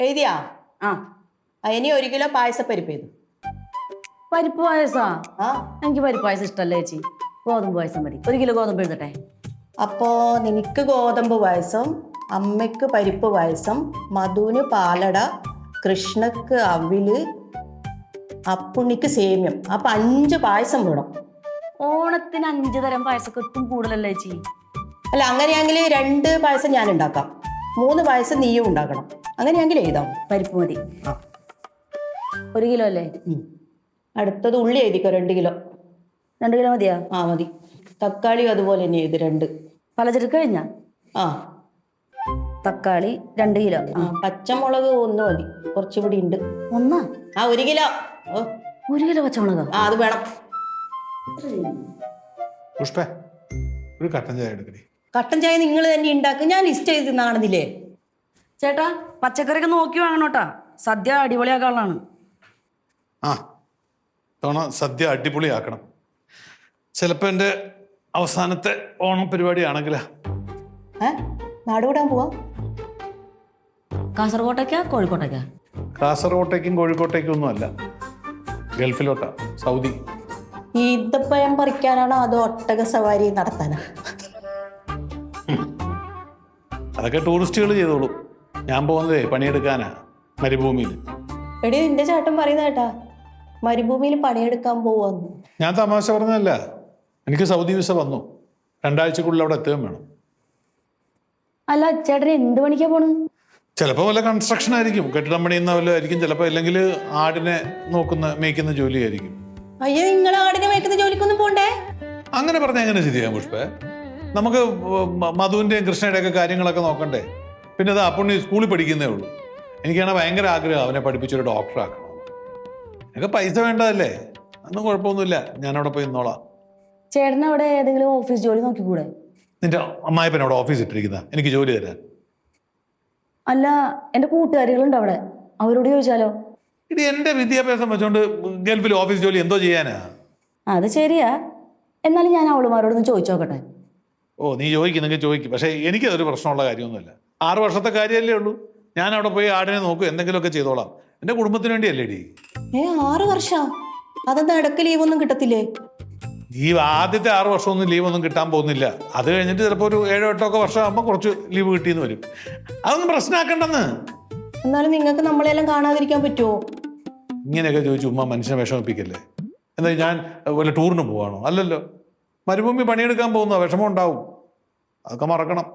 എഴുതിയാ? ആ ഇനി 1 കിലോ പായസപ്പരിപ്പ് ചെയ്തു. പരിപ്പ് പായസാ? ആ എനിക്ക് പരിപ്പ് പായസം ഇഷ്ടമല്ല ചേച്ചി, ഗോതമ്പ് പായസം മതി. 1 കിലോ ഗോതമ്പ് എഴുതട്ടെ. അപ്പോ നിനക്ക് ഗോതമ്പ് പായസം, അമ്മയ്ക്ക് പരിപ്പ് പായസം, മധുവിന് പാലട, കൃഷ്ണക്ക് അവില്, അപ്പുണ്ണിക്ക് സേമ്യം. അപ്പൊ 5 പായസം വേണം. ഓണത്തിന് 5 തരം പായസമൊക്കെ ഒട്ടും കൂടുതലല്ലേ ചേച്ചി? അല്ല, അങ്ങനെയാണെങ്കിൽ 2 പായസം ഞാൻ ഉണ്ടാക്കാം, 3 പായസം നീയും ഉണ്ടാക്കണം. അങ്ങനെയാണെങ്കിൽ എഴുതാം. പരിപ്പ് മതി. ആ 1 കിലോ അല്ലേ? അടുത്തത് ഉള്ളി എഴുതിക്കോ, 2 കിലോ. 2 കിലോ മതിയാ? ആ മതി. തക്കാളി അതുപോലെ തന്നെ എഴുതി 2. പലചരക്ക് കഴിഞ്ഞാ? ആ തക്കാളി 2 കിലോ. പച്ചമുളക് 1 മതി, കുറച്ചുകൂടി ഉണ്ട്. ഒന്നാ? ആ 1 കിലോ. 1 കിലോ പച്ചമുളക്? ആ അത് വേണം. പുഷ്പ, ഒരു കട്ടൻ ചായ എടുക്കണേ. കട്ടൻ ചായ നിങ്ങൾ തന്നെ ഉണ്ടാക്കും, ഞാൻ ലിസ്റ്റ് ചെയ്ത് കാണുന്നില്ലേ? ചേട്ടാ പച്ചക്കറിയൊക്കെ നോക്കി വാങ്ങണോട്ടാ, സദ്യ അടിപൊളിയാക്കാനുള്ളതാണ്. ആ തവണ സദ്യ അടിപൊളിയാക്കണം. ചിലപ്പോൾ എൻ്റെ അവസാനത്തെ ഓണം പരിപാടിയാണെങ്കിലാ. നാടുവിടാൻ പോവാ? കാസർഗോട്ടേക്കാ കോഴിക്കോട്ടേക്കാ? കാസർഗോട്ടേക്കും കോഴിക്കോട്ടേക്കും ഒന്നും അല്ല, ഗൾഫിലോട്ടാ, സൗദി. ഈന്തപ്പഴം പറിക്കാനാണോ അതോ ഒട്ടക സവാരി നടത്താനോ? അതൊക്കെ ടൂറിസ്റ്റുകൾ ചെയ്തോളൂ. ഞാൻ പോകുന്നതേ പണിയെടുക്കാനാ, മരുഭൂമിയിൽ. എടി, നിന്റെ ചേട്ടൻ പറയുന്ന കേട്ടാ മരുഭൂമിയിൽ പണിയെടുക്കാൻ പോവാന്ന്. ഞാൻ തമാശ പറഞ്ഞതല്ല, എനിക്ക് സൗദി വിസ വന്നു. 2 ആഴ്ചക്കുള്ളിൽ അവിടെ എത്തുകയും വേണം. അല്ല ചേട്ടന് എന്ത് പണിക്കാ പോണ്? ചിലപ്പോൾ വല്ല കൺസ്ട്രക്ഷൻ ആയിരിക്കും, കെട്ടിടം പണിയുന്ന വല്ല ആയിരിക്കും. ചിലപ്പോൾ അല്ലെങ്കിൽ ആടിനെ മേയ്ക്കുന്ന ജോലിയായിരിക്കും. അയ്യോ, നിങ്ങൾ ആടിനെ മേയ്ക്കുന്ന ജോലിക്കൊന്നും പോണ്ടേ? അങ്ങനെ പറഞ്ഞാൽ എങ്ങനെ ശരിയാകും പുഷ്പേ? നമുക്ക് മധുവിൻ്റെയും കൃഷ്ണയുടെയും ഒക്കെ കാര്യങ്ങളൊക്കെ നോക്കണ്ടേ? പിന്നെ അത് അപ്പുണ്ണി സ്കൂളിൽ പഠിക്കുന്നേ ഉള്ളൂ. എനിക്കാണ് ഭയങ്കര ആഗ്രഹം അവനെ പഠിപ്പിച്ചൊരു ഡോക്ടറാക്കണം. എനിക്ക് പൈസ വേണ്ടതല്ലേ, അതൊന്നും കുഴപ്പമൊന്നുമില്ല, ഞാനവിടെ പോയി നിന്നോളാം. ചേട്ടന് അവിടെ ഏതെങ്കിലും ഓഫീസ് ജോലി നോക്കിക്കൂടെ? നിന്റെ അമ്മായിപ്പൻ അവിടെ ഓഫീസ് ഇട്ടിരിക്കുന്ന എനിക്ക് ജോലി തരാൻ? അല്ല, എൻ്റെ കൂട്ടുകാരികളുണ്ട് അവിടെ, അവരോട് ചോദിച്ചാലോ? ഇനി എൻ്റെ വിദ്യാഭ്യാസം വെച്ചോണ്ട് ഗൾഫിൽ ഓഫീസ് ജോലി എന്തോ ചെയ്യാനാ? അത് ശരിയാ, എന്നാലും ഞാൻ അവളുമാരോടൊന്ന് ചോദിച്ചു നോക്കട്ടെ. ഓ, നീ ചോദിക്കുന്നെങ്കിൽ ചോദിക്കും, പക്ഷേ എനിക്കതൊരു പ്രശ്നമുള്ള കാര്യമൊന്നുമില്ല. 6 വർഷത്തെ കാര്യമല്ലേ ഉള്ളൂ. ഞാൻ അവിടെ പോയി ആടിനെ നോക്കും, എന്തെങ്കിലുമൊക്കെ ചെയ്തോളാം. എൻ്റെ കുടുംബത്തിന് വേണ്ടിയല്ലേ ഡി. 6 വർഷം? അതെന്താ ഇടയ്ക്ക് ലീവൊന്നും കിട്ടത്തില്ലേ? ആദ്യത്തെ 6 വർഷമൊന്നും ലീവൊന്നും കിട്ടാൻ പോകുന്നില്ല. അത് കഴിഞ്ഞിട്ട് ചിലപ്പോൾ ഒരു 7-8 വർഷം ആകുമ്പോൾ കുറച്ച് ലീവ് കിട്ടിയെന്ന് വരും. അതൊന്നും പ്രശ്നമാക്കണ്ടെന്ന്. എന്നാലും നിങ്ങൾക്ക് നമ്മളെല്ലാം കാണാതിരിക്കാൻ പറ്റുമോ? ഇങ്ങനെയൊക്കെ ചോദിച്ചു ഉമ്മ മനുഷ്യനെ വിഷമിപ്പിക്കല്ലേ. എന്താ ഞാൻ വല്ല ടൂറിന് പോവാണോ? അല്ലല്ലോ, മരുഭൂമി പണിയെടുക്കാൻ പോകുന്ന വിഷമം ഉണ്ടാവും, അതൊക്കെ മറക്കണം.